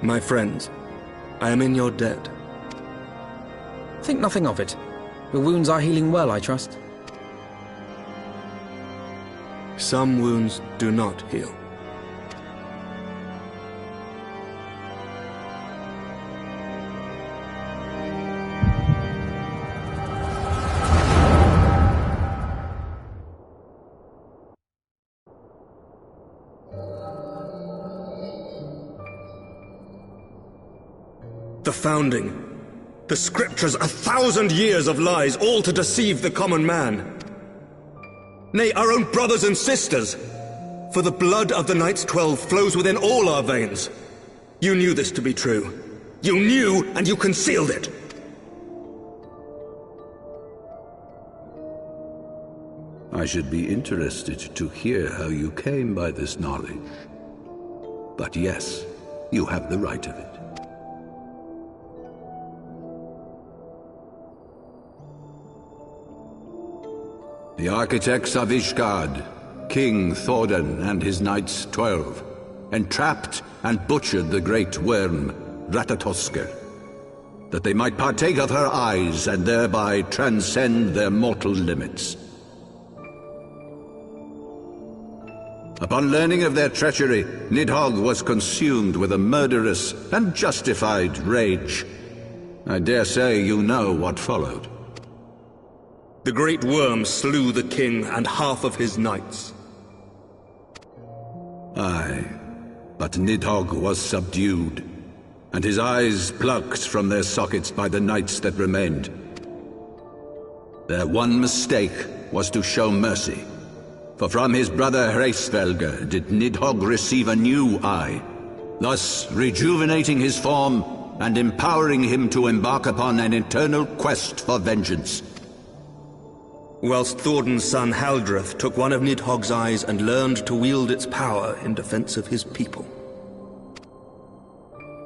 My friends, I am in your debt. Think nothing of it. Your wounds are healing well, I trust. Some wounds do not heal. The Founding. The Scriptures, 1,000 years of lies, all to deceive the common man. Nay, our own brothers and sisters. For the blood of the Knights 12 flows within all our veins. You knew this to be true. You knew, and you concealed it. I should be interested to hear how you came by this knowledge. But yes, you have the right of it. The architects of Ishgard, King Thordan and his Knights 12, entrapped and butchered the great worm, Ratatoskr, that they might partake of her eyes and thereby transcend their mortal limits. Upon learning of their treachery, Nidhogg was consumed with a murderous and justified rage. I dare say you know what followed. The great worm slew the king and half of his knights. Aye, but Nidhogg was subdued, and his eyes plucked from their sockets by the knights that remained. Their one mistake was to show mercy, for from his brother Hreysvelgr did Nidhogg receive a new eye, thus rejuvenating his form and empowering him to embark upon an eternal quest for vengeance. Whilst Thordan's son Haldreth took one of Nidhogg's eyes and learned to wield its power in defense of his people.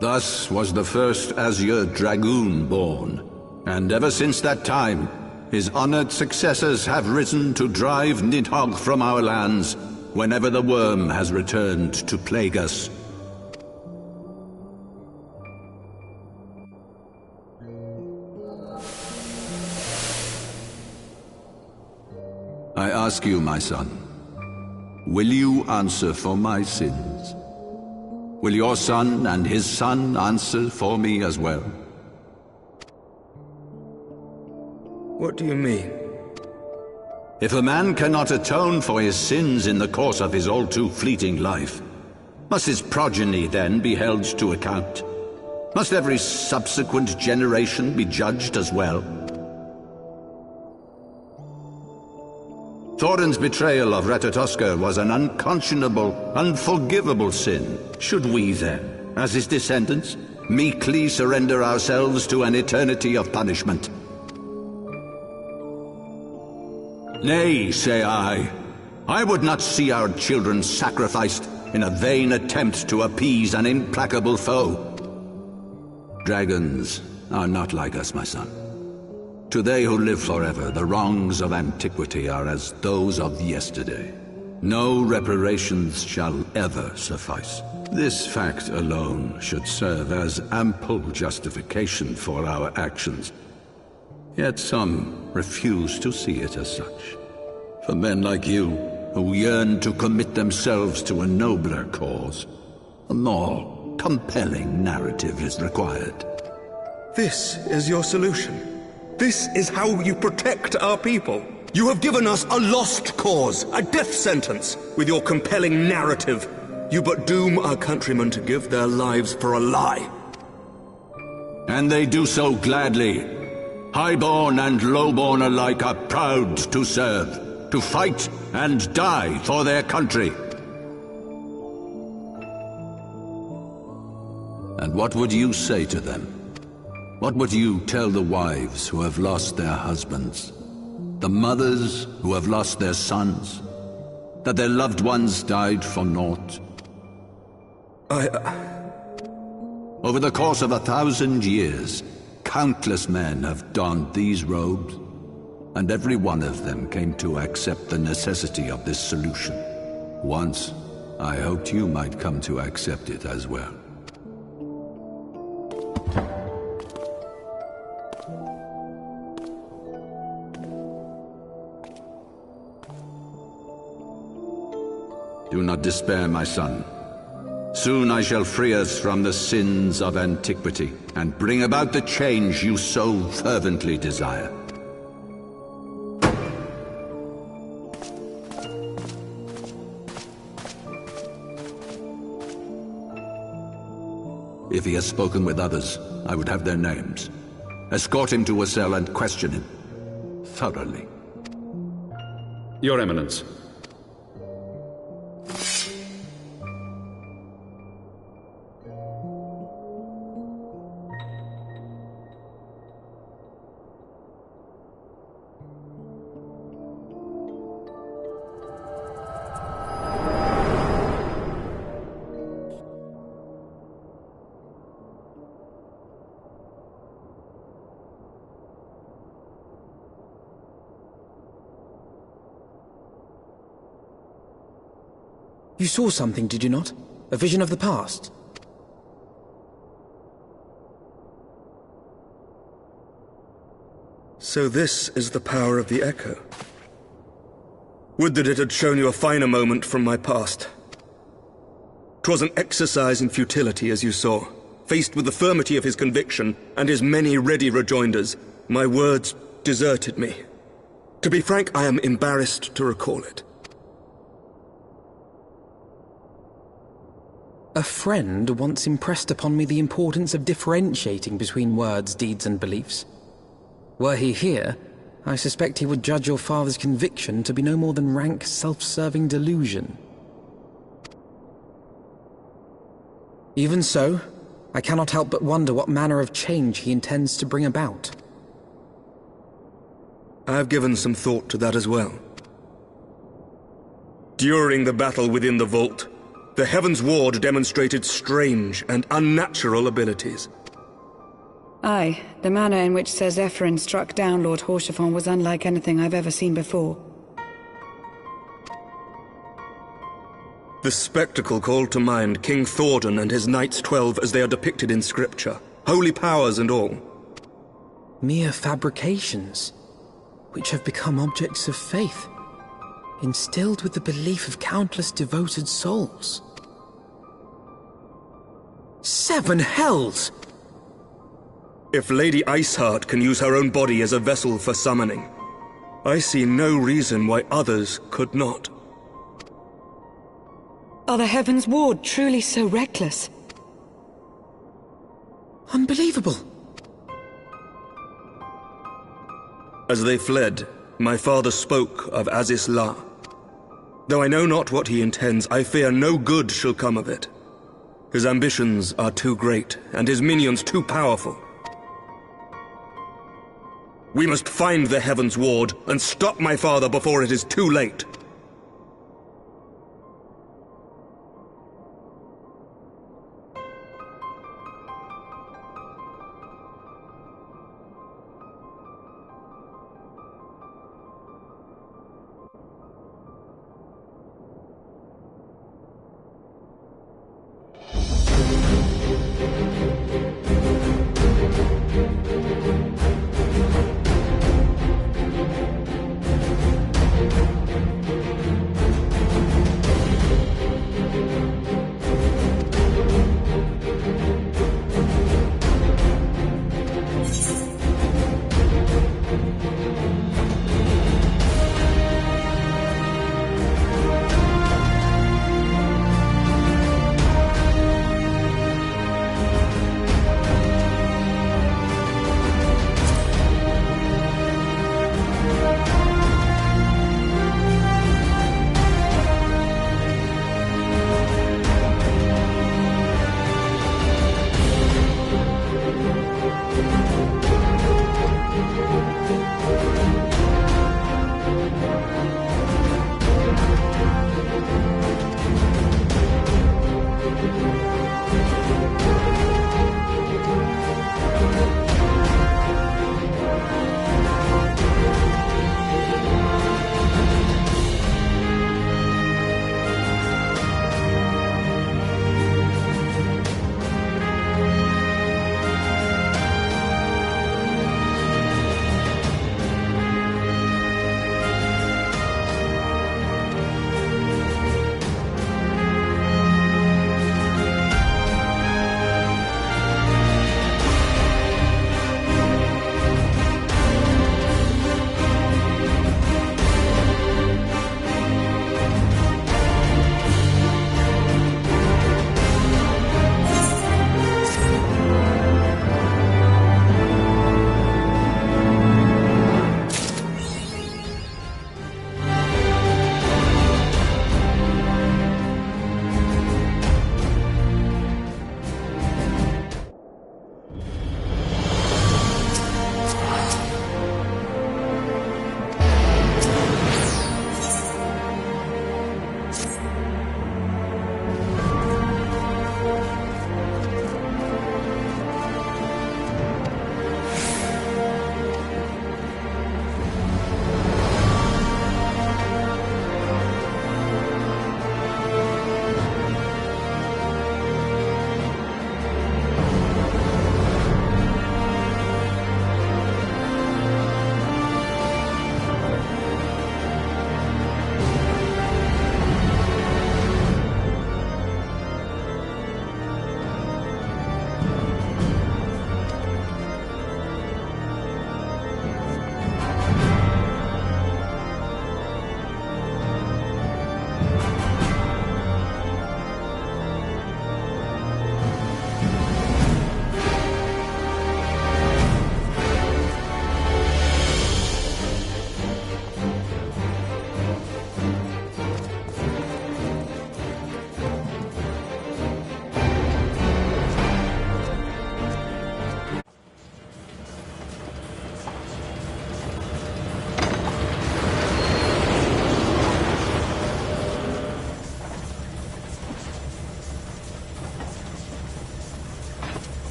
Thus was the first Azure Dragoon born, and ever since that time, his honored successors have risen to drive Nidhogg from our lands whenever the worm has returned to plague us. I ask you, my son, will you answer for my sins? Will your son and his son answer for me as well? What do you mean? If a man cannot atone for his sins in the course of his all too fleeting life, must his progeny then be held to account? Must every subsequent generation be judged as well? Thordan's betrayal of Ratatoskr was an unconscionable, unforgivable sin. Should we then, as his descendants, meekly surrender ourselves to an eternity of punishment? Nay, say I. I would not see our children sacrificed in a vain attempt to appease an implacable foe. Dragons are not like us, my son. To they who live forever, the wrongs of antiquity are as those of yesterday. No reparations shall ever suffice. This fact alone should serve as ample justification for our actions. Yet some refuse to see it as such. For men like you, who yearn to commit themselves to a nobler cause, a more compelling narrative is required. This is your solution. This is how you protect our people. You have given us a lost cause, a death sentence. With your compelling narrative, you but doom our countrymen to give their lives for a lie. And they do so gladly. Highborn and lowborn alike are proud to serve, to fight and die for their country. And what would you say to them? What would you tell the wives who have lost their husbands? The mothers who have lost their sons? That their loved ones died for naught? Over the course of 1,000 years, countless men have donned these robes, and every one of them came to accept the necessity of this solution. Once, I hoped you might come to accept it as well. Do not despair, my son. Soon I shall free us from the sins of antiquity, and bring about the change you so fervently desire. If he has spoken with others, I would have their names. Escort him to a cell and question him thoroughly. Your Eminence. You saw something, did you not? A vision of the past? So this is the power of the Echo. Would that it had shown you a finer moment from my past. 'Twas an exercise in futility, as you saw. Faced with the firmity of his conviction and his many ready rejoinders, my words deserted me. To be frank, I am embarrassed to recall it. A friend once impressed upon me the importance of differentiating between words, deeds, and beliefs. Were he here, I suspect he would judge your father's conviction to be no more than rank, self-serving delusion. Even so, I cannot help but wonder what manner of change he intends to bring about. I have given some thought to that as well. During the battle within the vault, the Heavensward demonstrated strange and unnatural abilities. Aye, the manner in which Sir Zephyrin struck down Lord Haurchefant was unlike anything I've ever seen before. The spectacle called to mind King Thordan and his Knights 12 as they are depicted in scripture, holy powers and all. Mere fabrications, which have become objects of faith, instilled with the belief of countless devoted souls. 7 hells! If Lady Iceheart can use her own body as a vessel for summoning, I see no reason why others could not. Are the Heavensward truly so reckless? Unbelievable! As they fled, my father spoke of Azis La. Though I know not what he intends, I fear no good shall come of it. His ambitions are too great, and his minions too powerful. We must find the Heavensward and stop my father before it is too late.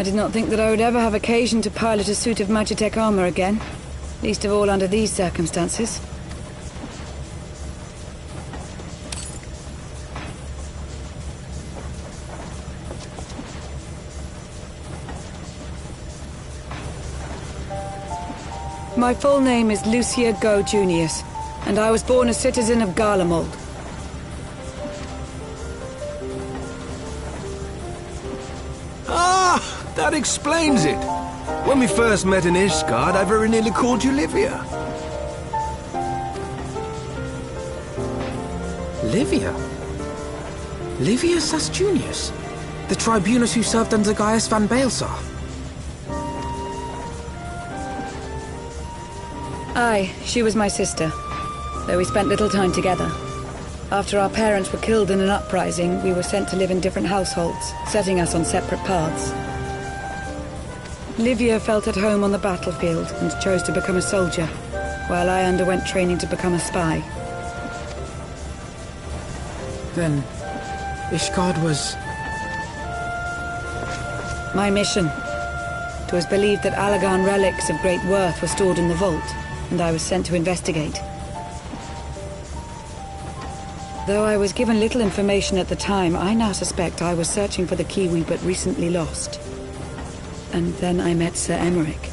I did not think that I would ever have occasion to pilot a suit of Magitech armor again, least of all under these circumstances. My full name is Lucia Go Junius, and I was born a citizen of Garlemald. Ah, that explains it. When we first met in Ishgard, I very nearly called you Livia. Livia? Livia Sas-Junius? The tribunus who served under Gaius van Baelsar? Aye, she was my sister, though we spent little time together. After our parents were killed in an uprising, we were sent to live in different households, setting us on separate paths. Livia felt at home on the battlefield and chose to become a soldier, while I underwent training to become a spy. Then, Ishgard was... my mission. It was believed that Allagan relics of great worth were stored in the vault, and I was sent to investigate. Though I was given little information at the time, I now suspect I was searching for the key we but recently lost. And then I met Sir Emmerich.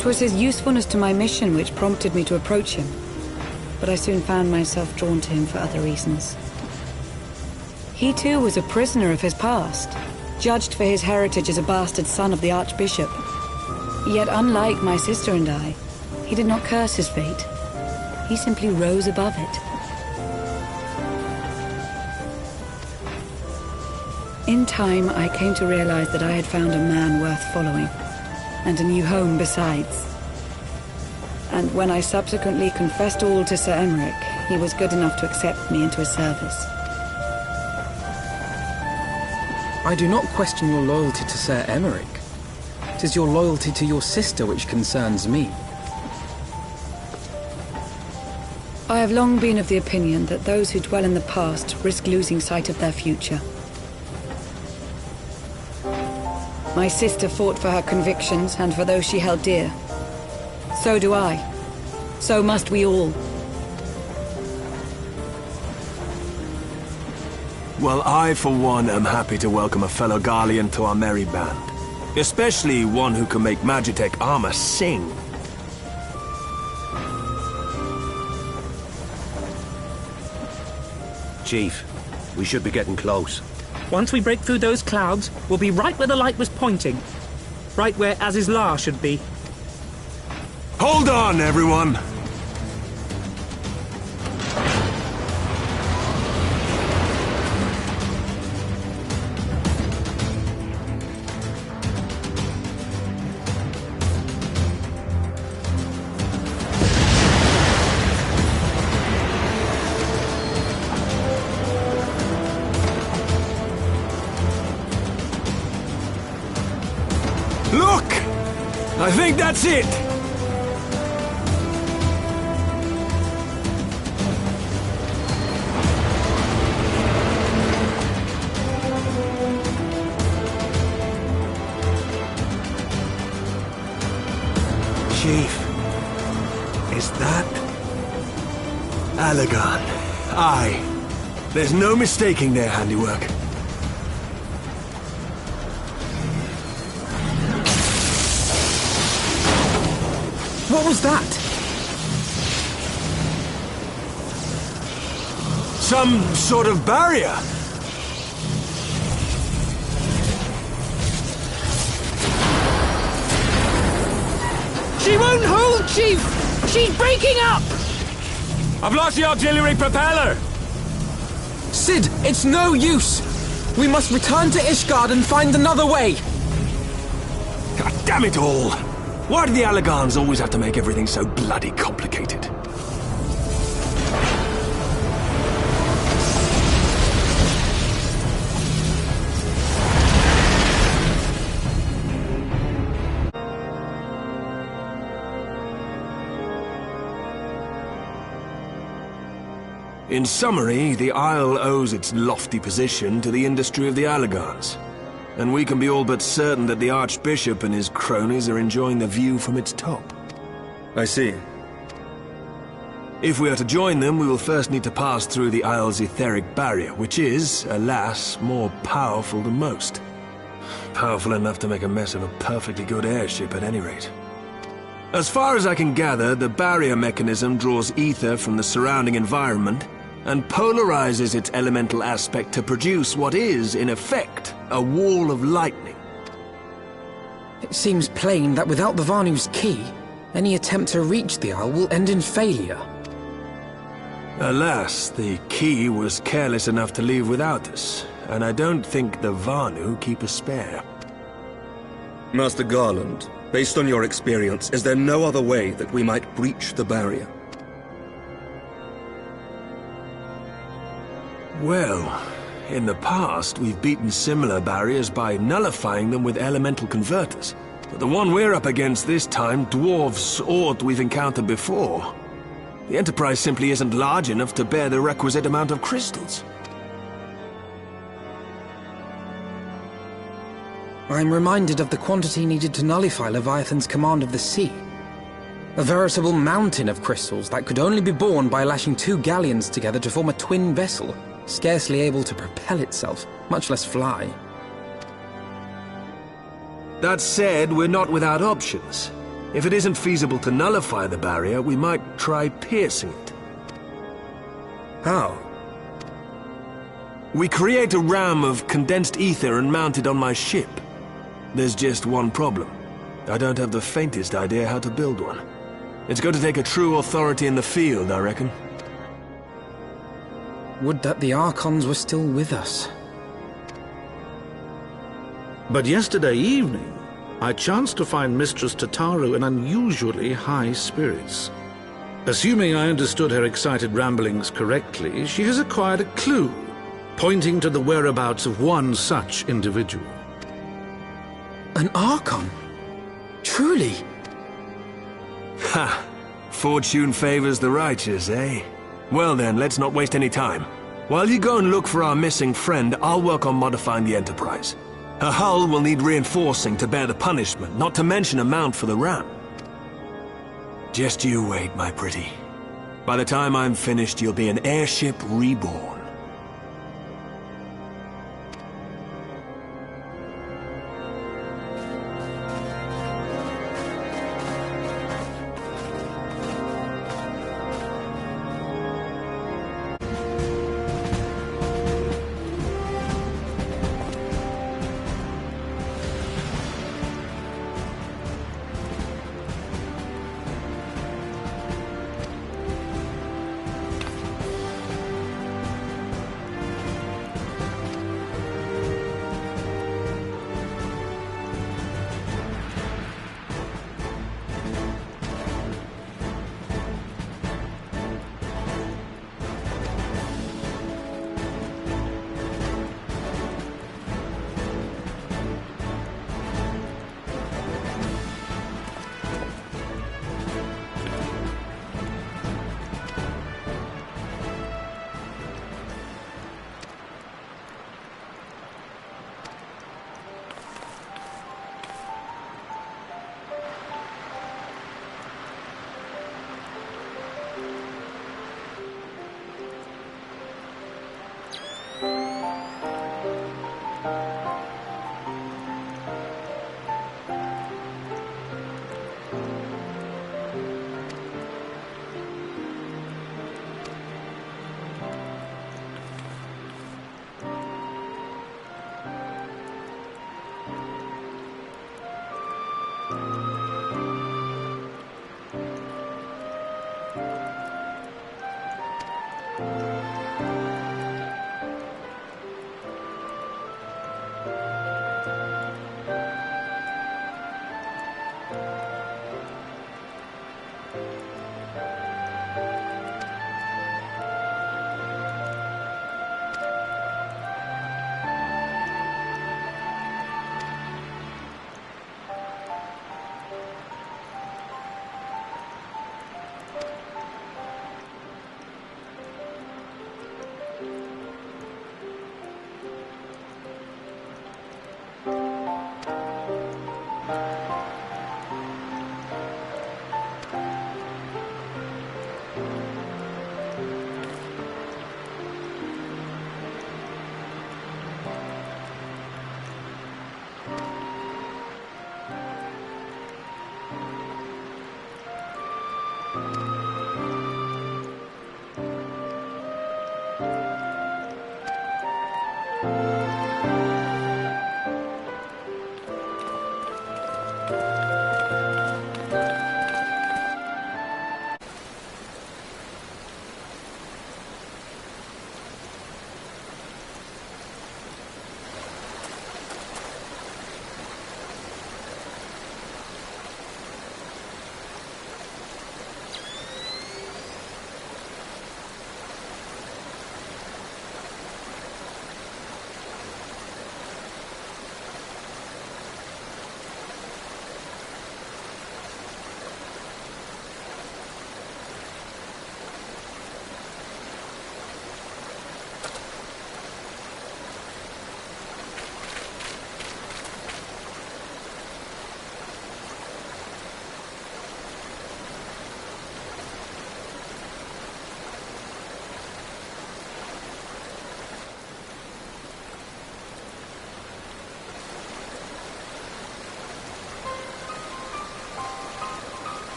'Twas his usefulness to my mission which prompted me to approach him, but I soon found myself drawn to him for other reasons. He too was a prisoner of his past, judged for his heritage as a bastard son of the Archbishop. Yet unlike my sister and I, he did not curse his fate. He simply rose above it. In time, I came to realize that I had found a man worth following, and a new home besides. And when I subsequently confessed all to Sir Emmerich, he was good enough to accept me into his service. I do not question your loyalty to Sir Emmerich. It is your loyalty to your sister which concerns me. I have long been of the opinion that those who dwell in the past risk losing sight of their future. My sister fought for her convictions and for those she held dear. So do I. So must we all. Well, I, for one, am happy to welcome a fellow Garlean to our merry band. Especially one who can make Magitech armor sing. Chief, we should be getting close. Once we break through those clouds, we'll be right where the light was pointing. Right where Azizlar should be. Hold on, everyone! Look! I think that's it! Chief, is that Allagan? Aye. There's no mistaking their handiwork. What was that? Some sort of barrier. She won't hold, Chief! She's breaking up! I've lost the auxiliary propeller! Sid, it's no use! We must return to Ishgard and find another way! God damn it all! Why do the Allagans always have to make everything so bloody complicated? In summary, the Isle owes its lofty position to the industry of the Allagans, and we can be all but certain that the Archbishop and his cronies are enjoying the view from its top. I see. If we are to join them, we will first need to pass through the Isle's etheric barrier, which is, alas, more powerful than most. Powerful enough to make a mess of a perfectly good airship at any rate. As far as I can gather, the barrier mechanism draws ether from the surrounding environment and polarizes its elemental aspect to produce what is, in effect, a wall of lightning. It seems plain that without the Vanu's key, any attempt to reach the Isle will end in failure. Alas, the key was careless enough to leave without us, and I don't think the Vanu keep a spare. Master Garland, based on your experience, is there no other way that we might breach the barrier? Well, in the past, we've beaten similar barriers by nullifying them with elemental converters. But the one we're up against this time dwarfs aught we've encountered before. The Enterprise simply isn't large enough to bear the requisite amount of crystals. I'm reminded of the quantity needed to nullify Leviathan's command of the sea. A veritable mountain of crystals that could only be borne by lashing two galleons together to form a twin vessel, scarcely able to propel itself, much less fly. That said, we're not without options. If it isn't feasible to nullify the barrier, we might try piercing it. How? We create a ram of condensed ether and mount it on my ship. There's just one problem. I don't have the faintest idea how to build one. It's going to take a true authority in the field, I reckon. Would that the Archons were still with us. But yesterday evening, I chanced to find Mistress Tataru in unusually high spirits. Assuming I understood her excited ramblings correctly, she has acquired a clue, pointing to the whereabouts of one such individual. An Archon? Truly? Ha! Fortune favors the righteous, eh? Well then, let's not waste any time. While you go and look for our missing friend, I'll work on modifying the Enterprise. Her hull will need reinforcing to bear the punishment, not to mention a mount for the ram. Just you wait, my pretty. By the time I'm finished, you'll be an airship reborn.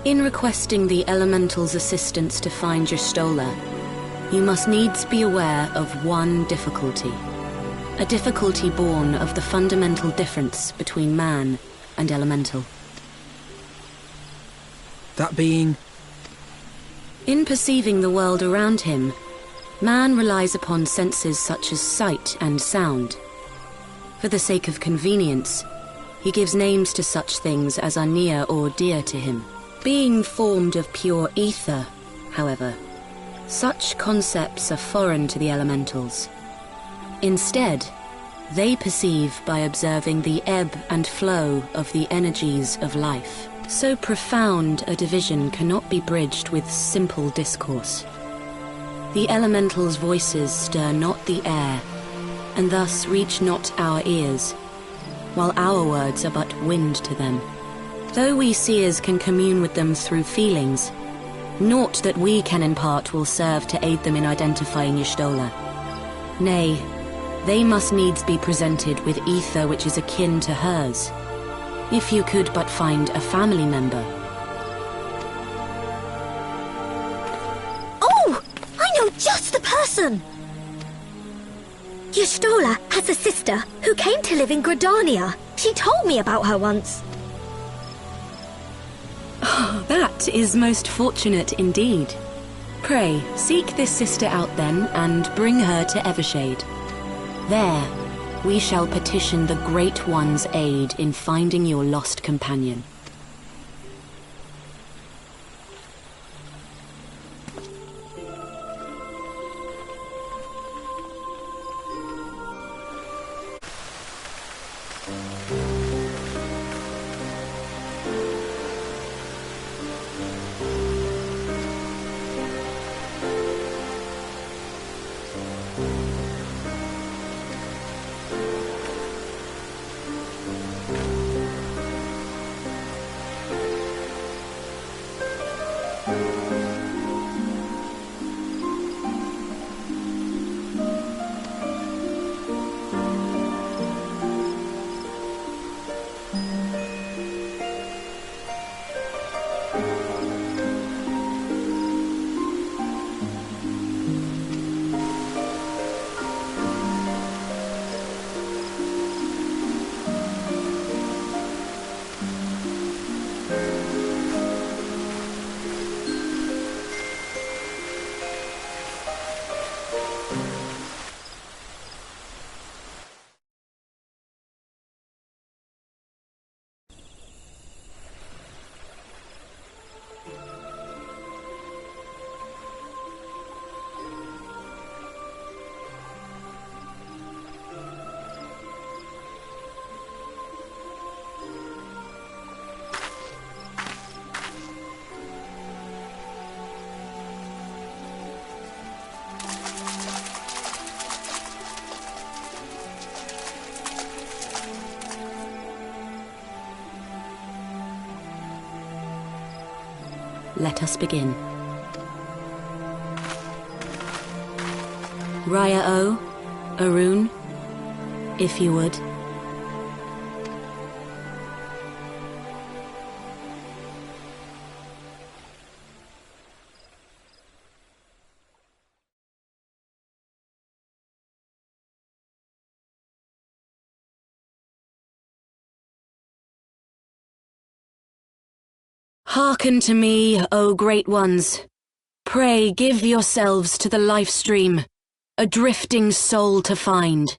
In requesting the Elemental's assistance to find Y'shtola, you must needs be aware of one difficulty. A difficulty born of the fundamental difference between man and Elemental. That being? In perceiving the world around him, man relies upon senses such as sight and sound. For the sake of convenience, he gives names to such things as are near or dear to him. Being formed of pure ether, however, such concepts are foreign to the Elementals. Instead, they perceive by observing the ebb and flow of the energies of life. So profound a division cannot be bridged with simple discourse. The Elementals' voices stir not the air, and thus reach not our ears, while our words are but wind to them. Though we seers can commune with them through feelings, naught that we can impart will serve to aid them in identifying Y'shtola. Nay, they must needs be presented with ether which is akin to hers. If you could but find a family member. Oh! I know just the person! Y'shtola has a sister who came to live in Gridania. She told me about her once. Oh, that is most fortunate indeed. Pray, seek this sister out then, and bring her to Evershade. There, we shall petition the Great One's aid in finding your lost companion. let us begin. Raya-O, Arun, if you would. Hearken to me, O great ones. Pray give yourselves to the life stream, a drifting soul to find.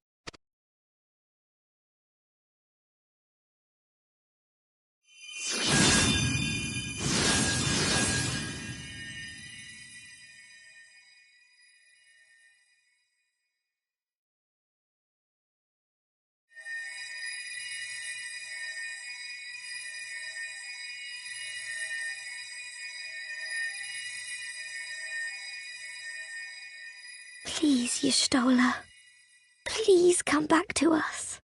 Please, Y'shtola. Please come back to us.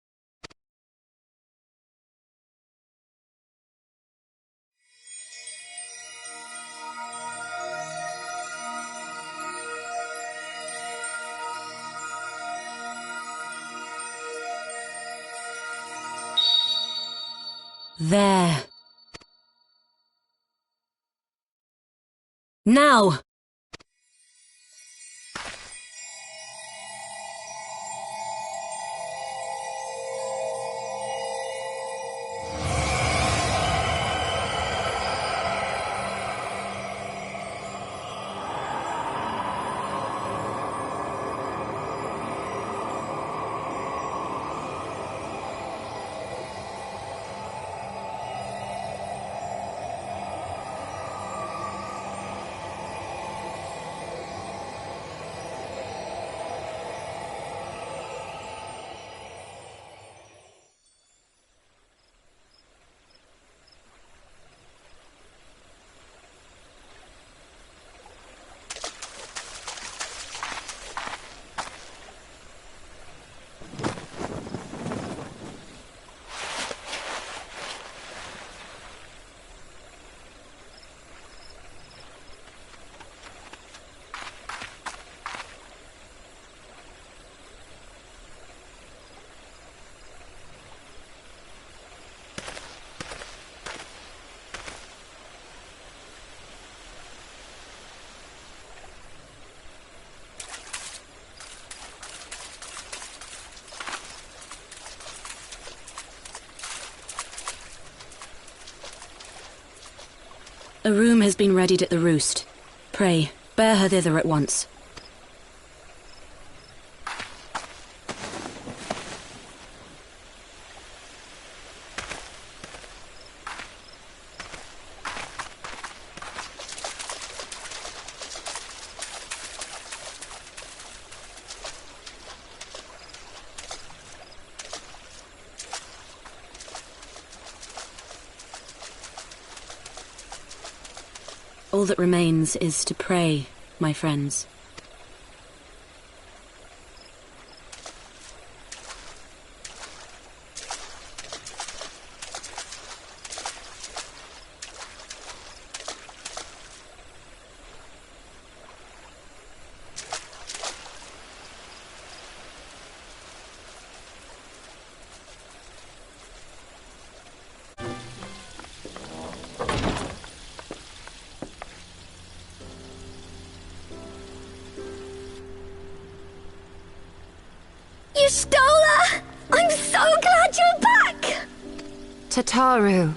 There. Now! A room has been readied at the roost. Pray, bear her thither at once. All that remains is to pray, my friends. Y'shtola! I'm so glad you're back! Tataru.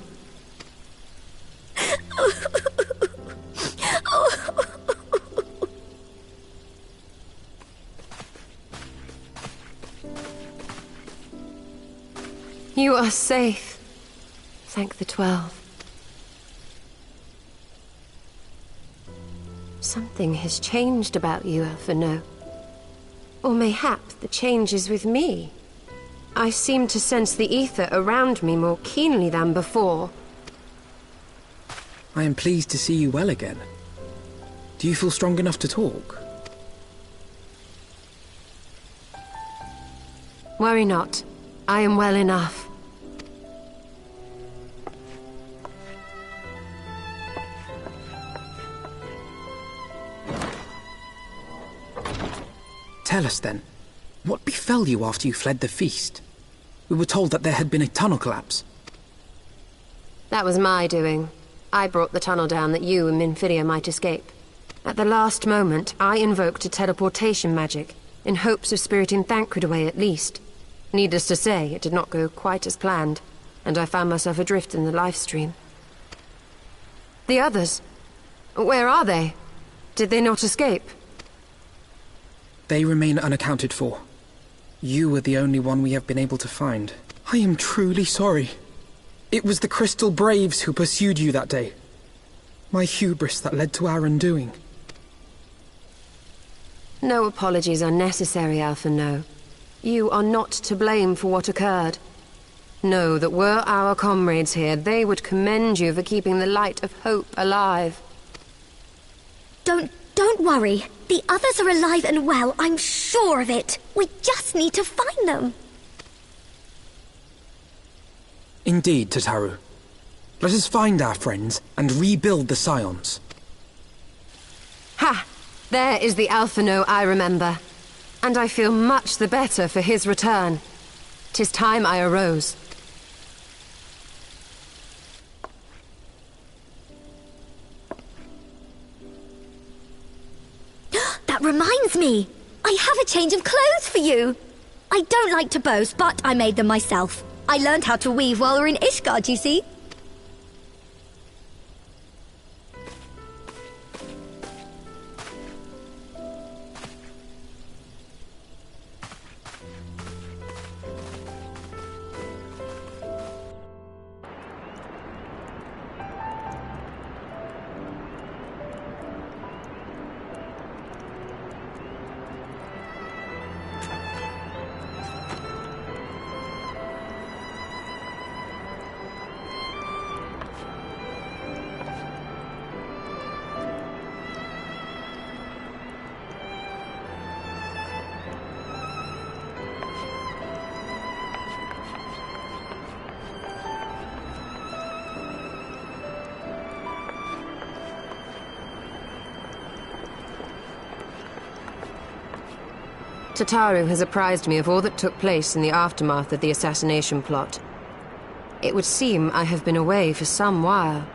You are safe. Thank the 12. Something has changed about you, Elphino. Or mayhap the change is with me. I seem to sense the ether around me more keenly than before. I am pleased to see you well again. Do you feel strong enough to talk? Worry not. I am well enough. Tell us then, what befell you after you fled the feast? We were told that there had been a tunnel collapse. That was my doing. I brought the tunnel down that you and Minfidia might escape. At the last moment, I invoked a teleportation magic, in hopes of spiriting Thancred away at least. Needless to say, it did not go quite as planned, and I found myself adrift in the life stream. The others? Where are they? Did they not escape? They remain unaccounted for. You are the only one we have been able to find. I am truly sorry. It was the Crystal Braves who pursued you that day. My hubris that led to our undoing. No apologies are necessary, Alpha No. You are not to blame for what occurred. Know that were our comrades here, they would commend you for keeping the light of hope alive. Don't worry. The others are alive and well, I'm sure of it. We just need to find them. Indeed, Tataru. Let us find our friends and rebuild the Scions. Ha! There is the Alpha No I remember. And I feel much the better for his return. 'Tis time I arose. That reminds me! I have a change of clothes for you! I don't like to boast, but I made them myself. I learned how to weave while we're in Ishgard, you see? Tataru has apprised me of all that took place in the aftermath of the assassination plot. It would seem I have been away for some while.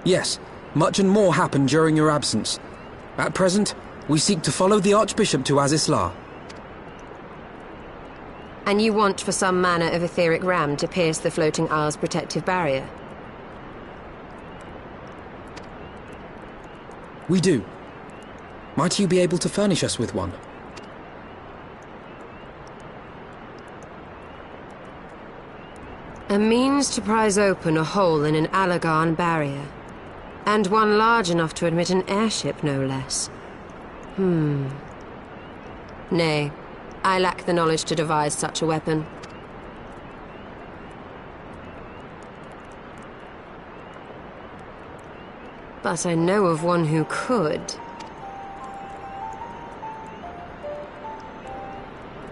Yes, much and more happened during your absence. At present, we seek to follow the Archbishop to Azisla. And you want for some manner of etheric ram to pierce the floating isle's protective barrier? We do. Might you be able to furnish us with one? A means to prise open a hole in an Allagan barrier. And one large enough to admit an airship, no less. Nay, I lack the knowledge to devise such a weapon. But I know of one who could.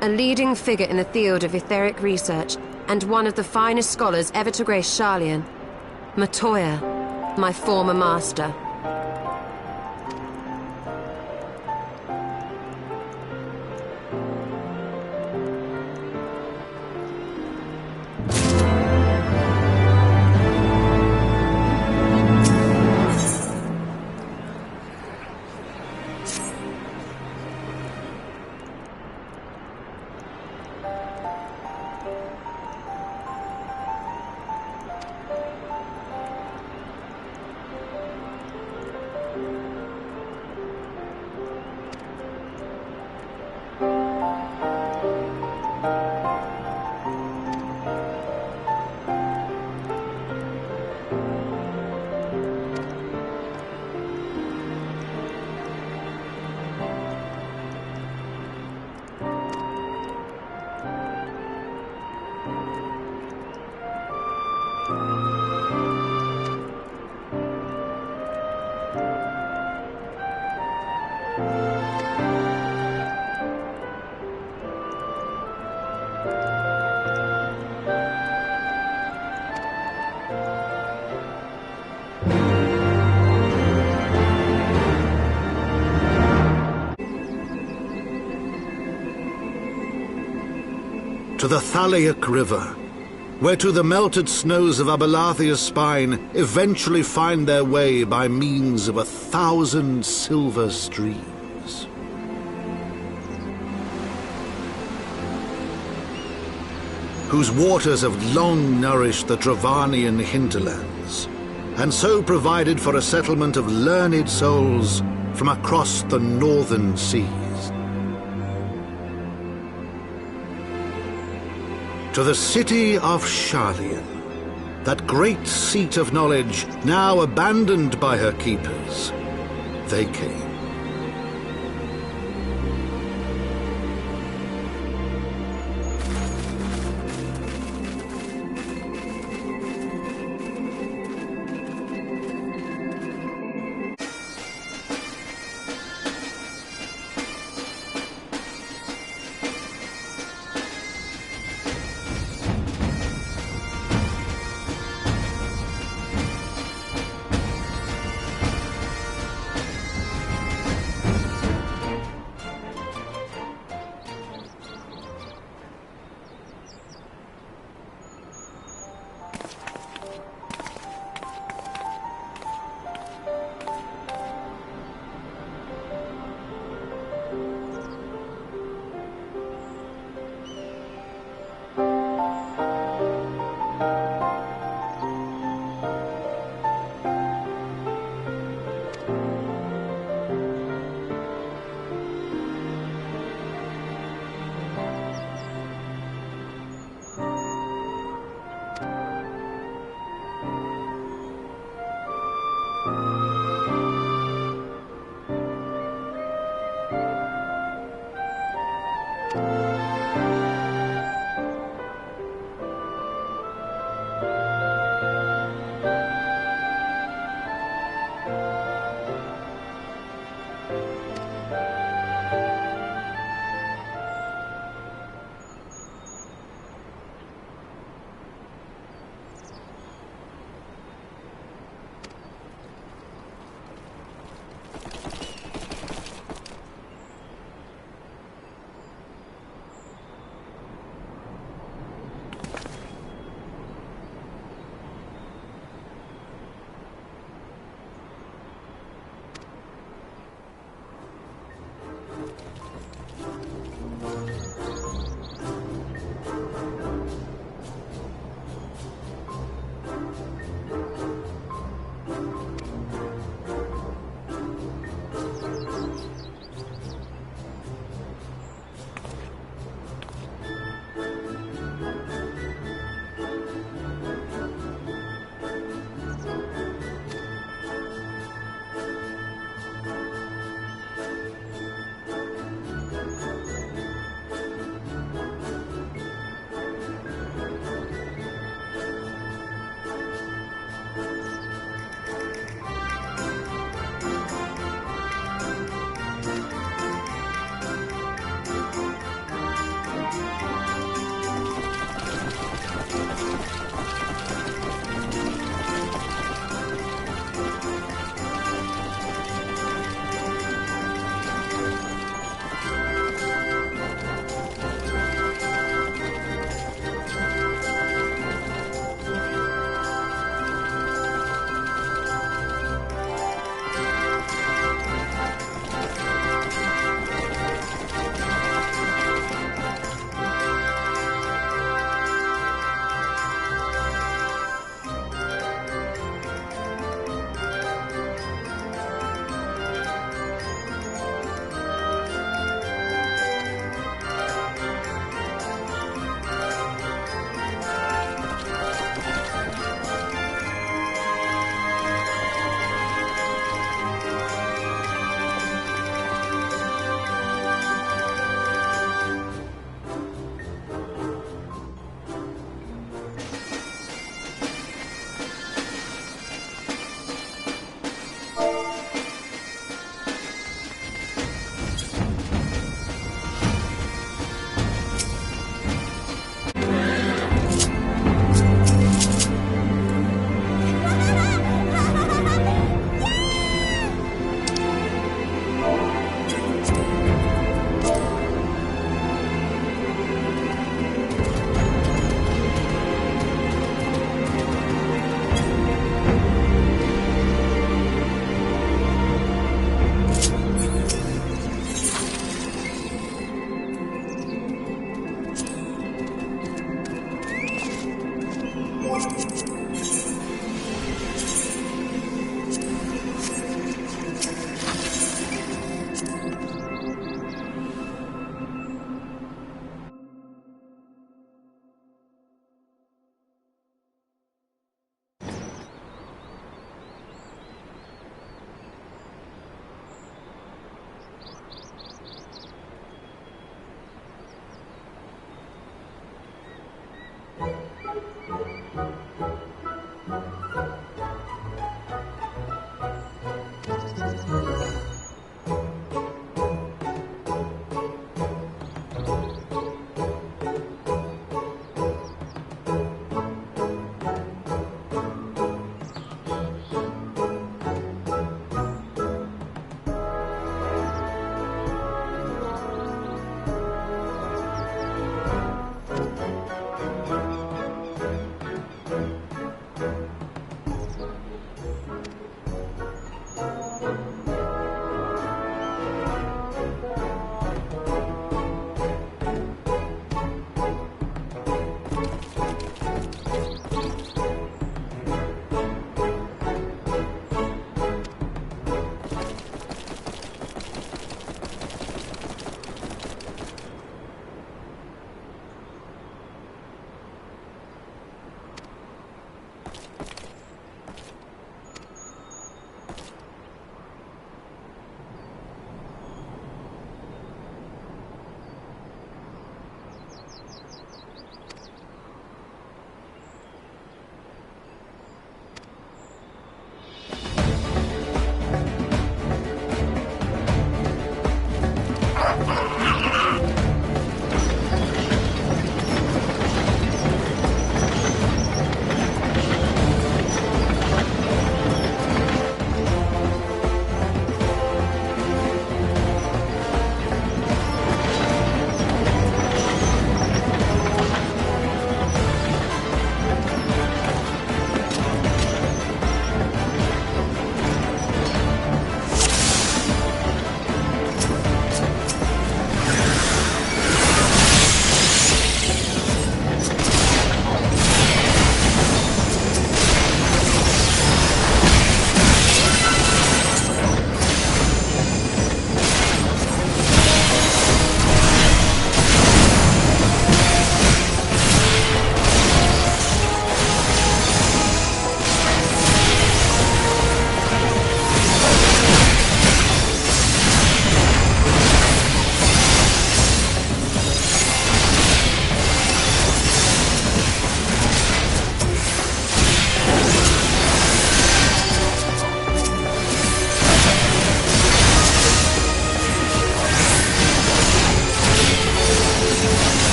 A leading figure in the field of etheric research, and one of the finest scholars ever to grace Sharlayan. Matoya, my former master. to the Thalaic River, where to the melted snows of Abelathia's spine eventually find their way by means of 1,000 silver streams. Whose waters have long nourished the Dravanian hinterlands, and so provided for a settlement of learned souls from across the northern seas. To the city of Sharlayan, that great seat of knowledge now abandoned by her keepers, they came.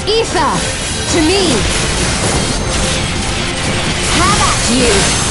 Ether, to me! Have at you!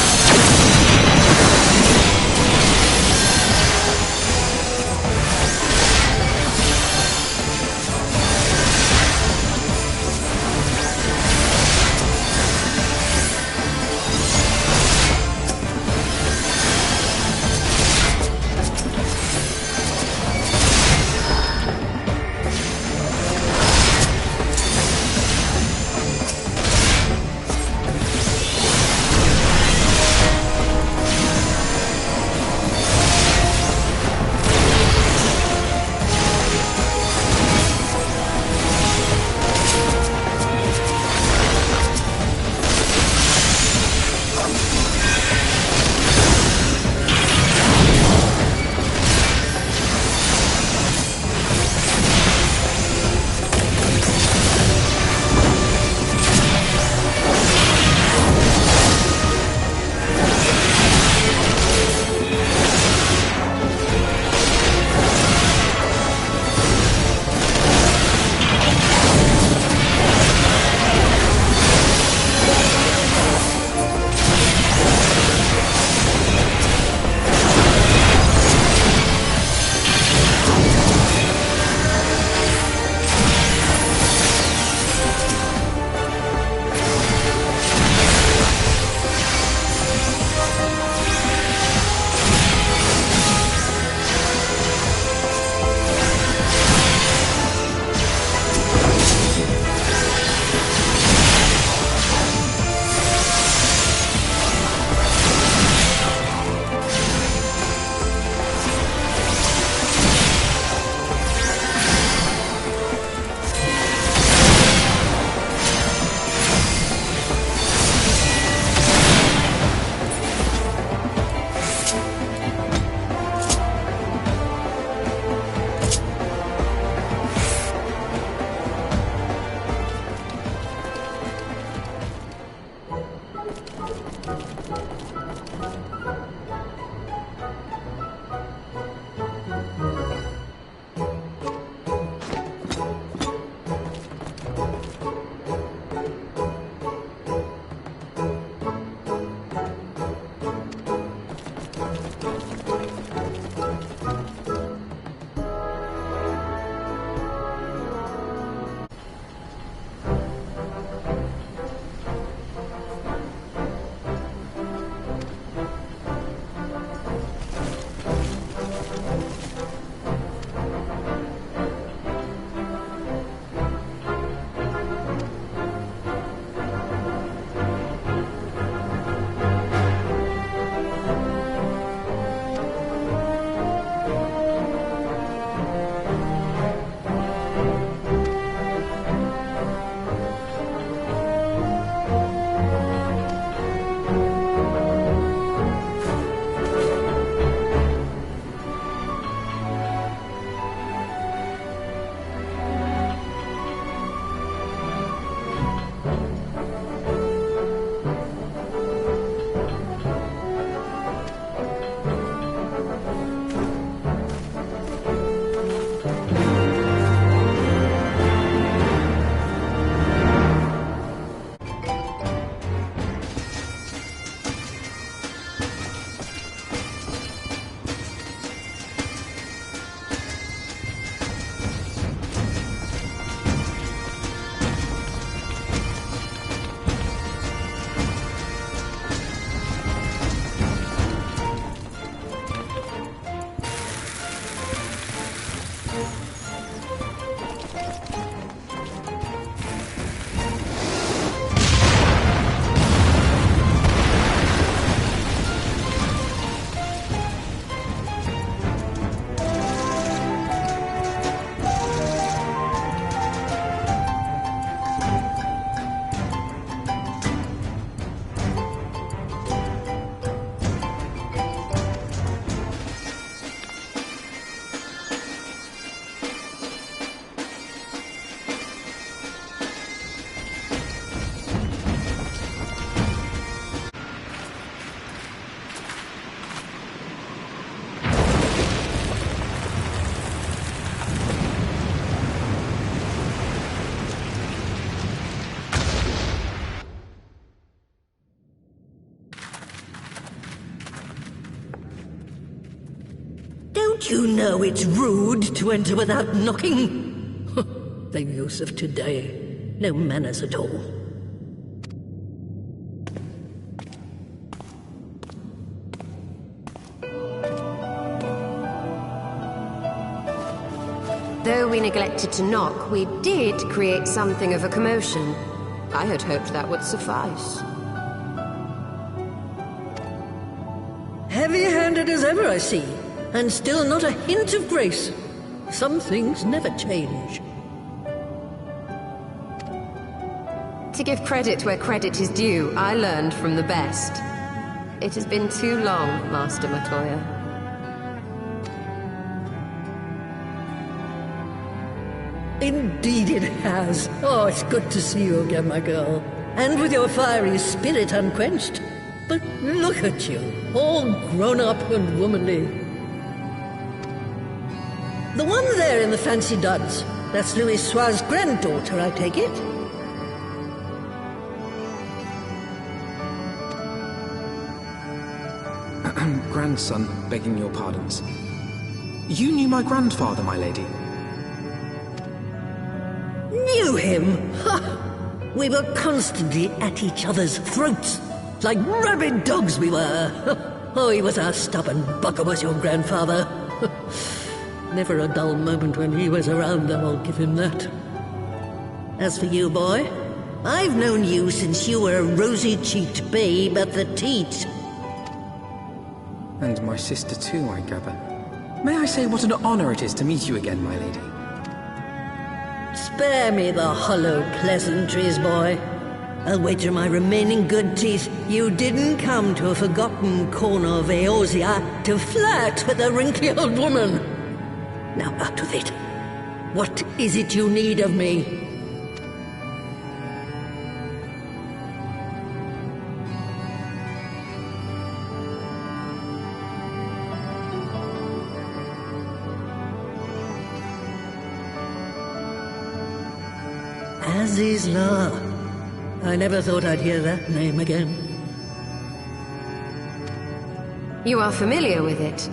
Don't you know it's rude to enter without knocking? The youth of today. No manners at all. Though we neglected to knock, we did create something of a commotion. I had hoped that would suffice. Heavy-handed as ever, I see. And still not a hint of grace. Some things never change. To give credit where credit is due, I learned from the best. It has been too long, Master Matoya. Indeed it has. Oh, it's good to see you again, my girl. And with your fiery spirit unquenched. But look at you, all grown up and womanly. The one there in the fancy duds, that's Louis-Soir's granddaughter, I take it? Grandson, begging your pardons. You knew my grandfather, my lady. Knew him? Ha! We were constantly at each other's throats, like rabid dogs we were. Oh, he was a stubborn bugger, was your grandfather. Never a dull moment when he was around, I'll give him that. As for you, boy, I've known you since you were a rosy-cheeked babe at the teat. And my sister too, I gather. May I say what an honor it is to meet you again, my lady? Spare me the hollow pleasantries, boy. I'll wager my remaining good teeth you didn't come to a forgotten corner of Eorzea to flirt with a wrinkly old woman. Now out with it. What is it you need of me? Azizla. I never thought I'd hear that name again. You are familiar with it?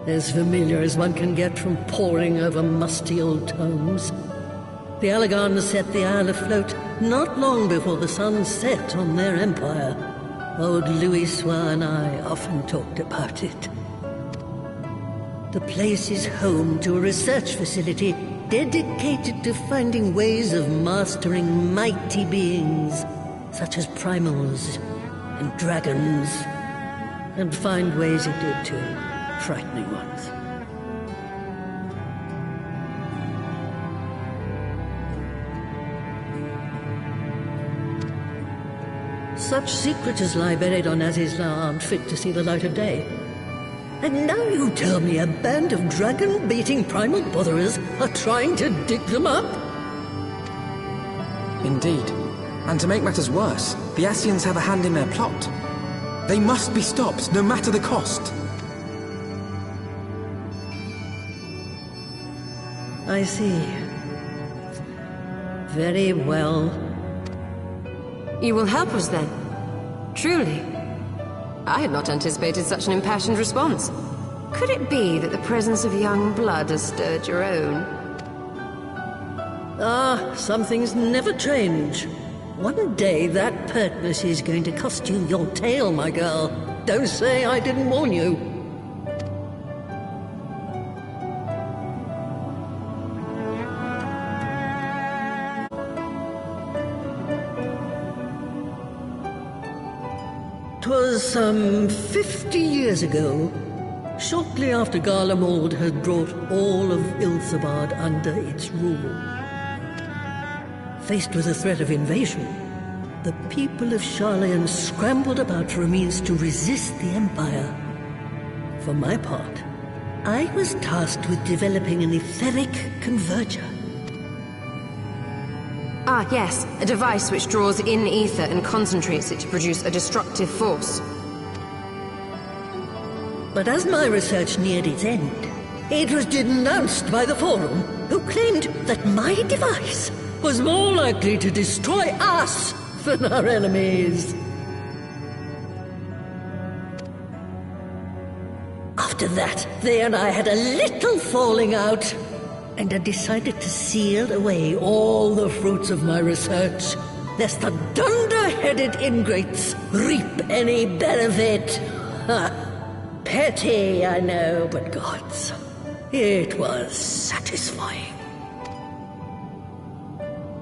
As familiar as one can get from poring over musty old tomes. The Allagans set the Isle afloat not long before the sun set on their empire. Old Louis-Soir and I often talked about it. The place is home to a research facility dedicated to finding ways of mastering mighty beings, such as primals and dragons, and find ways it did too, frightening ones. Such secrets as lie buried on Azizla aren't fit to see the light of day. And now you tell me a band of dragon-baiting primal botherers are trying to dig them up? Indeed. And to make matters worse, the Ascians have a hand in their plot. They must be stopped, no matter the cost. I see. Very well. You will help us then? Truly? I had not anticipated such an impassioned response. Could it be that the presence of young blood has stirred your own? Ah, some things never change. One day that pertness is going to cost you your tail, my girl. Don't say I didn't warn you. "'Twas some 50 years ago, shortly after Garlemald had brought all of Ilthabad under its rule. Faced with the threat of invasion, the people of Sharlayan scrambled about for a means to resist the Empire. For my part, I was tasked with developing an etheric converger. Ah, yes, a device which draws in ether and concentrates it to produce a destructive force. But as my research neared its end, it was denounced by the Forum, who claimed that my device was more likely to destroy us than our enemies. After that, they and I had a little falling out, and I decided to seal away all the fruits of my research, lest the dunder-headed ingrates reap any benefit. Petty, I know, but gods, it was satisfying.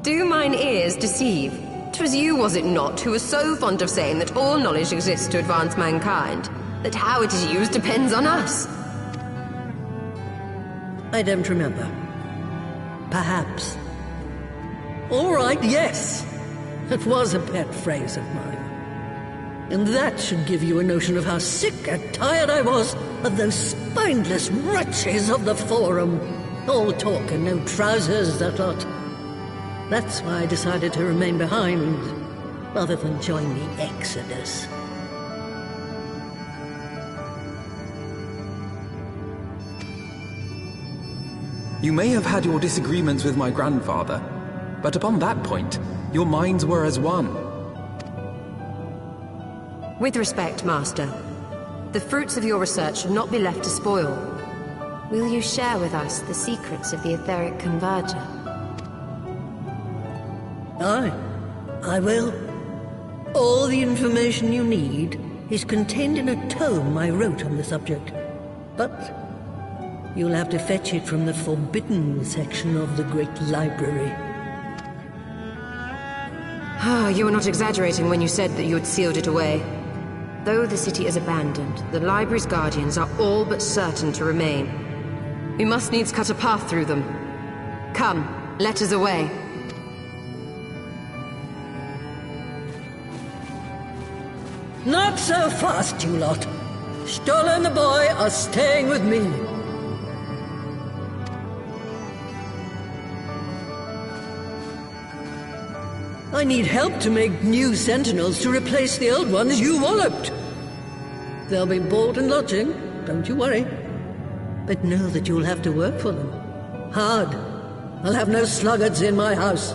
Do mine ears deceive? 'Twas you, was it not, who was so fond of saying that all knowledge exists to advance mankind, that how it is used depends on us? I don't remember. Perhaps. All right, yes. It was a pet phrase of mine. And that should give you a notion of how sick and tired I was of those spineless wretches of the Forum. All talk and no trousers, that lot. That's why I decided to remain behind, rather than join the Exodus. You may have had your disagreements with my grandfather, but upon that point, your minds were as one. With respect, Master, the fruits of your research should not be left to spoil. Will you share with us the secrets of the etheric converger? Aye, I will. All the information you need is contained in a tome I wrote on the subject. But you'll have to fetch it from the forbidden section of the Great Library. Ah, you were not exaggerating when you said that you had sealed it away. Though the city is abandoned, the library's guardians are all but certain to remain. We must needs cut a path through them. Come, let us away. Not so fast, you lot. Stola and the boy are staying with me. I need help to make new sentinels to replace the old ones you walloped. They'll be board and lodging, don't you worry. But know that you'll have to work for them. Hard. I'll have no sluggards in my house.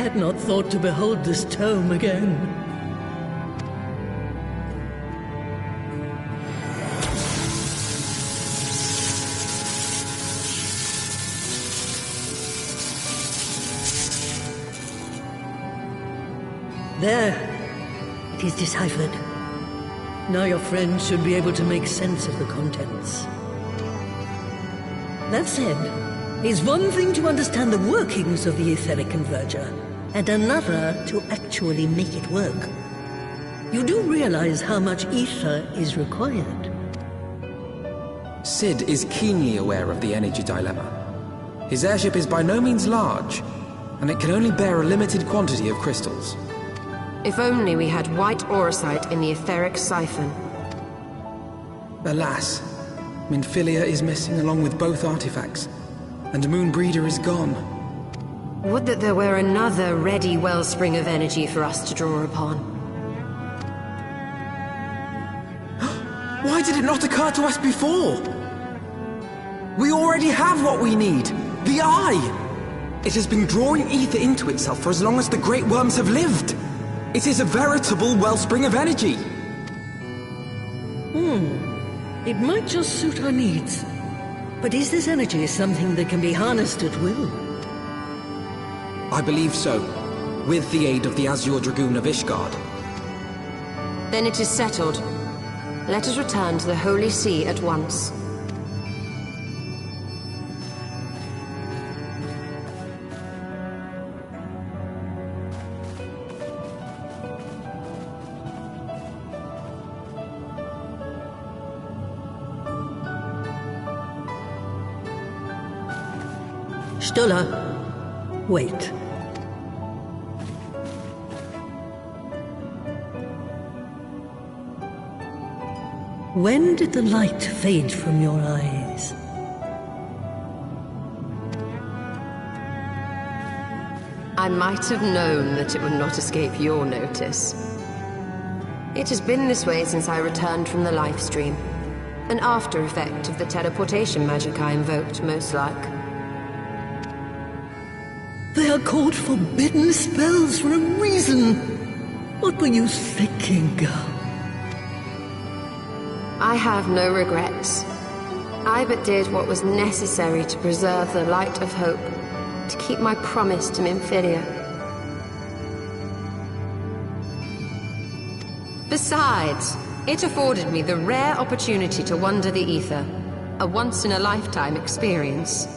had not thought to behold this tome again. There. It is deciphered. Now your friend should be able to make sense of the contents. That said, it's one thing to understand the workings of the etheric converger, and another to actually make it work. You do realize how much ether is required. Sid is keenly aware of the energy dilemma. His airship is by no means large, and it can only bear a limited quantity of crystals. If only we had white aurosite in the etheric siphon. Alas, Minfilia is missing along with both artifacts, and Moonbreeder is gone. Would that there were another ready wellspring of energy for us to draw upon. Why did it not occur to us before? We already have what we need! The Eye! It has been drawing ether into itself for as long as the Great Worms have lived! It is a veritable wellspring of energy! It might just suit our needs. But is this energy something that can be harnessed at will? I believe so, with the aid of the Azure Dragoon of Ishgard. Then it is settled. Let us return to the Holy See at once. Stola, wait. When did the light fade from your eyes? I might have known that it would not escape your notice. It has been this way since I returned from the life stream. An after effect of the teleportation magic I invoked, most like. They are called forbidden spells for a reason. What were you thinking, girl? I have no regrets. I but did what was necessary to preserve the light of hope, to keep my promise to Minfilia. Besides, it afforded me the rare opportunity to wander the ether, a once-in-a-lifetime experience.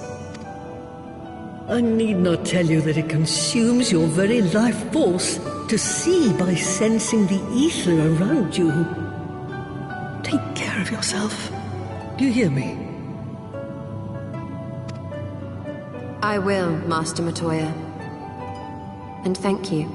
I need not tell you that it consumes your very life force to see by sensing the ether around you. Take care of yourself. Do you hear me? I will, Master Matoya. And thank you.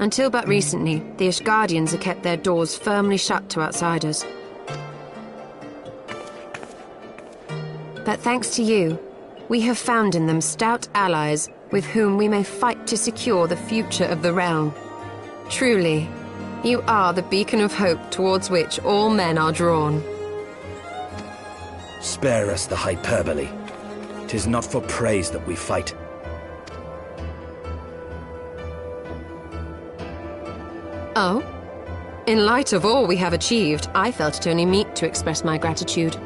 Until but recently, the Ishgardians have kept their doors firmly shut to outsiders. But thanks to you, we have found in them stout allies with whom we may fight to secure the future of the realm. Truly, you are the beacon of hope towards which all men are drawn. Spare us the hyperbole. 'Tis not for praise that we fight. Oh? In light of all we have achieved, I felt it only meet to express my gratitude.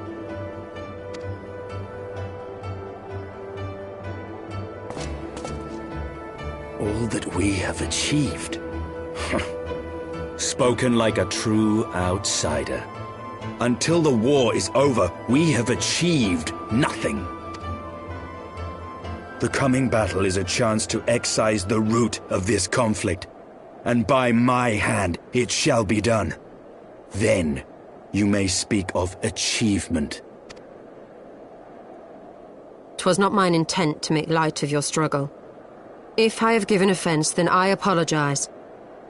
All that we have achieved. Spoken like a true outsider. Until the war is over, we have achieved nothing. The coming battle is a chance to excise the root of this conflict, and by my hand it shall be done. Then you may speak of achievement. 'Twas not mine intent to make light of your struggle. If I have given offense, then I apologize.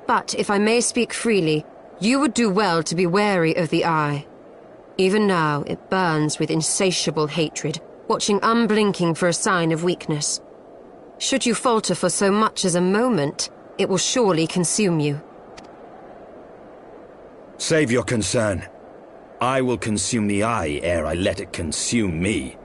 But if I may speak freely, you would do well to be wary of the eye. Even now, it burns with insatiable hatred, watching unblinking for a sign of weakness. Should you falter for so much as a moment, it will surely consume you. Save your concern. I will consume the eye ere I let it consume me.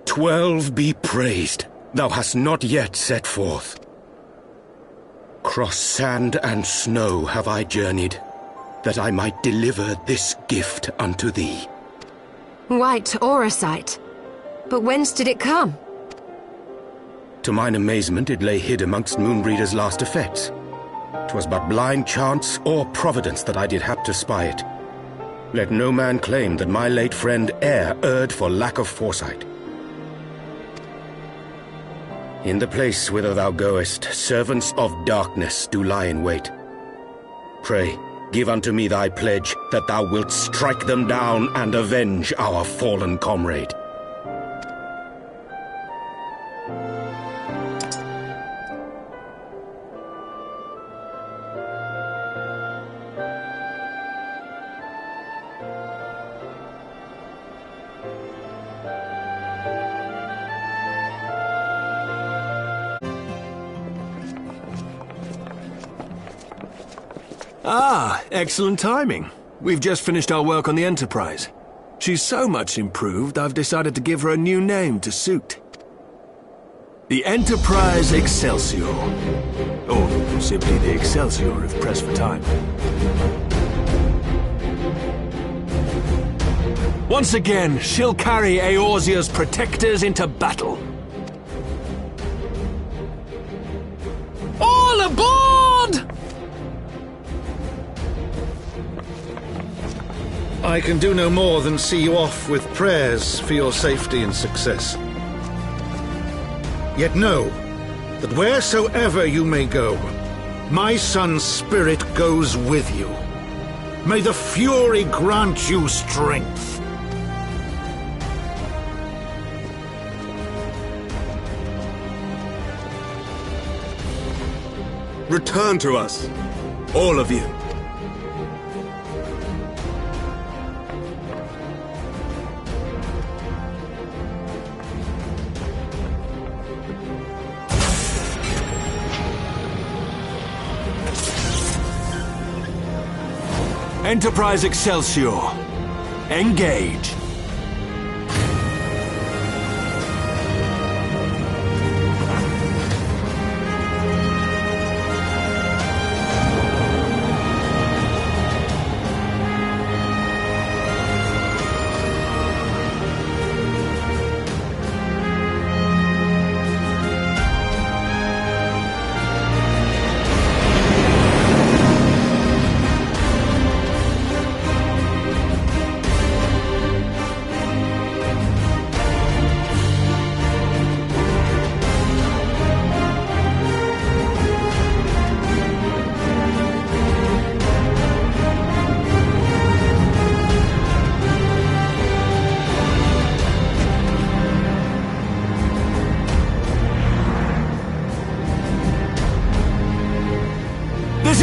"12 be praised, thou hast not yet set forth. Cross sand and snow have I journeyed, that I might deliver this gift unto thee." White Oracite. But whence did it come? To mine amazement, it lay hid amongst Moonbreeder's last effects. 'Twas but blind chance or providence that I did hap to spy it. Let no man claim that my late friend e'er erred for lack of foresight. In the place whither thou goest, servants of darkness do lie in wait. Pray, give unto me thy pledge that thou wilt strike them down and avenge our fallen comrade. Ah, excellent timing. We've just finished our work on the Enterprise. She's so much improved, I've decided to give her a new name to suit. The Enterprise Excelsior. Or simply the Excelsior if pressed for time. Once again, she'll carry Eorzea's protectors into battle. All aboard! I can do no more than see you off with prayers for your safety and success. Yet know that wheresoever you may go, my son's spirit goes with you. May the Fury grant you strength. Return to us, all of you. Enterprise Excelsior. Engage.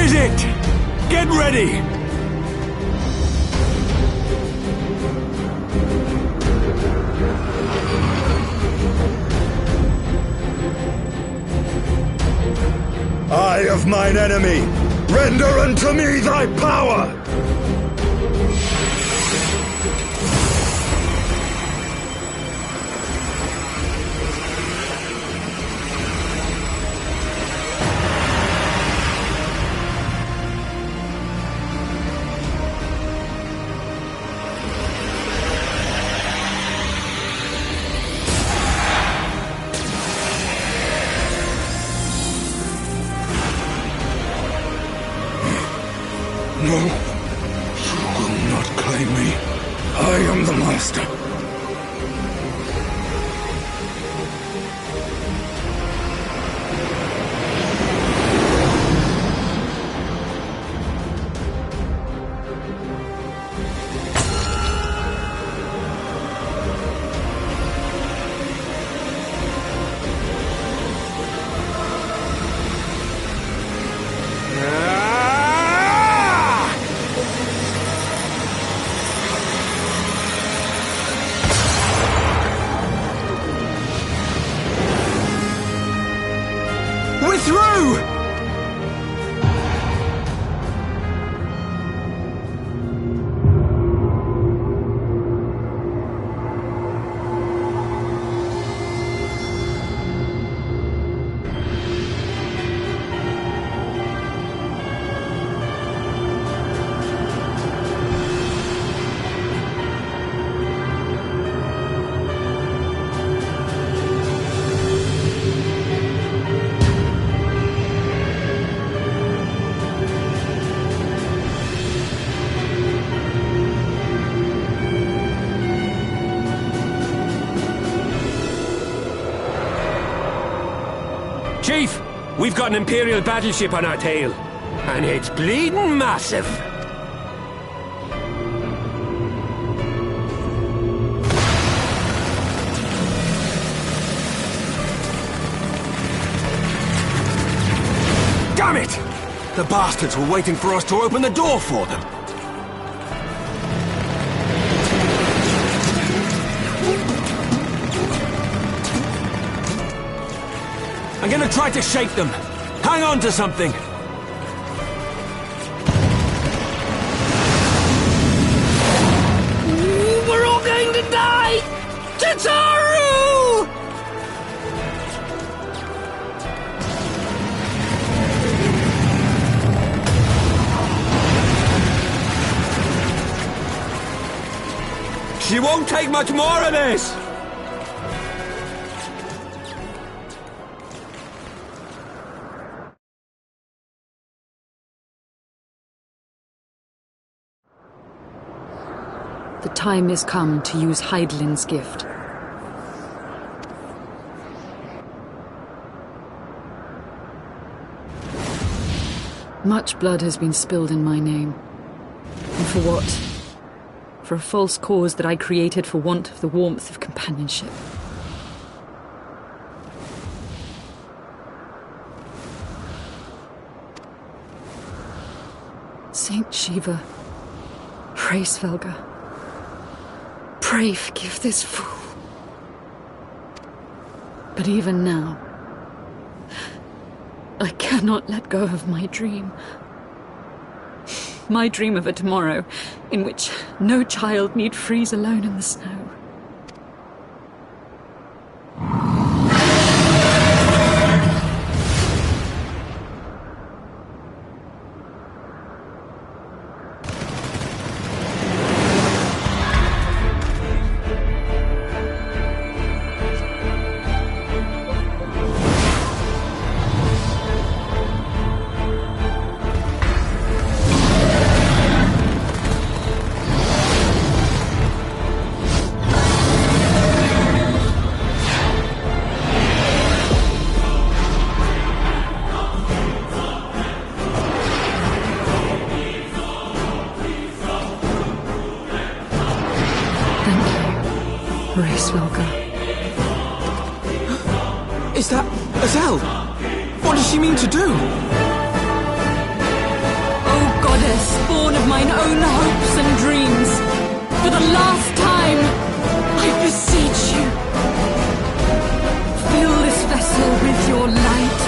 is it! Get ready! Eye of mine enemy, render unto me thy power! No, you will not claim me. I am the master. We're through! Chief, we've got an Imperial battleship on our tail, and it's bleeding massive. Damn it! The bastards were waiting for us to open the door for them. I'm gonna try to shake them. Hang on to something. We're all going to die! Tataru! She won't take much more of this! The time is come to use Hydaelyn's gift. Much blood has been spilled in my name. And for what? For a false cause that I created for want of the warmth of companionship. Saint Shiva, pray Svelga. Pray forgive this fool. But even now, I cannot let go of my dream. My dream of a tomorrow in which no child need freeze alone in the snow. Is that Azelle? What does she mean to do? goddess, born of mine own hopes and dreams, for the last time, I beseech you, fill this vessel with your light,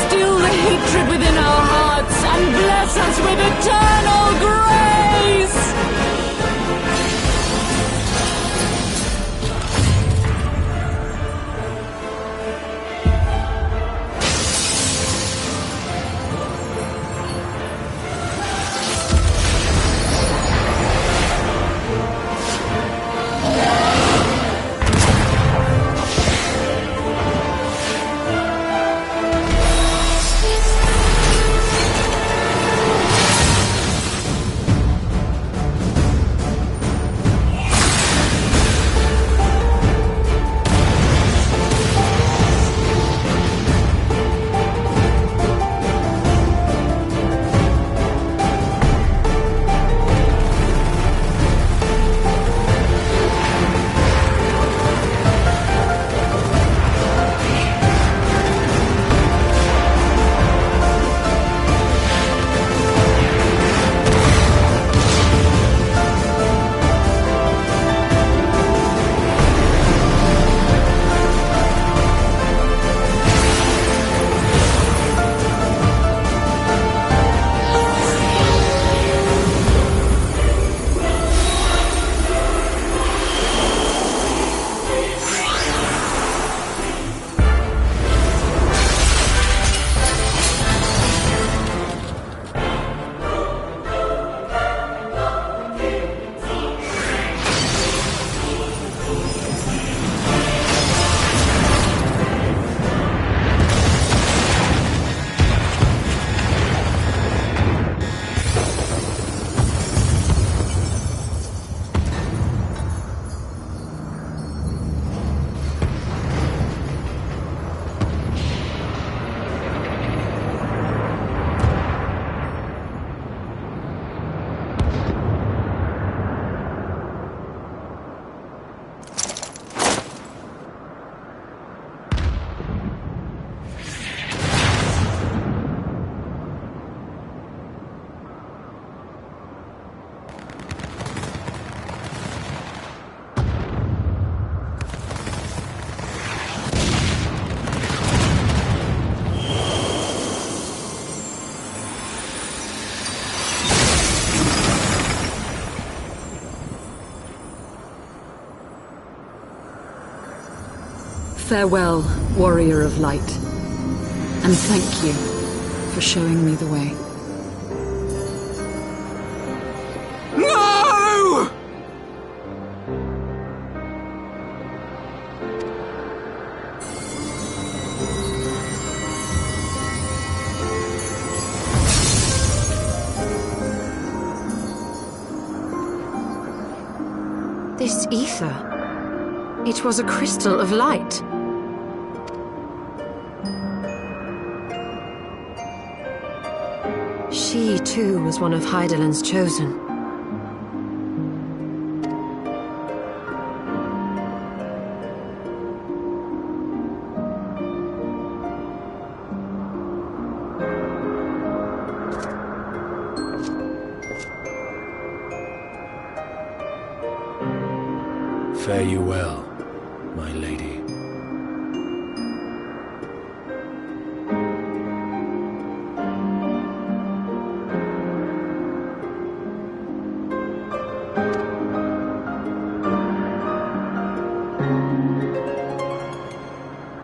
still the hatred within our hearts, and bless us with eternal grace! Farewell, warrior of light, and thank you for showing me the way. No! This ether, it was a crystal of light. She, too, was one of Hydaelyn's chosen. Fare you well.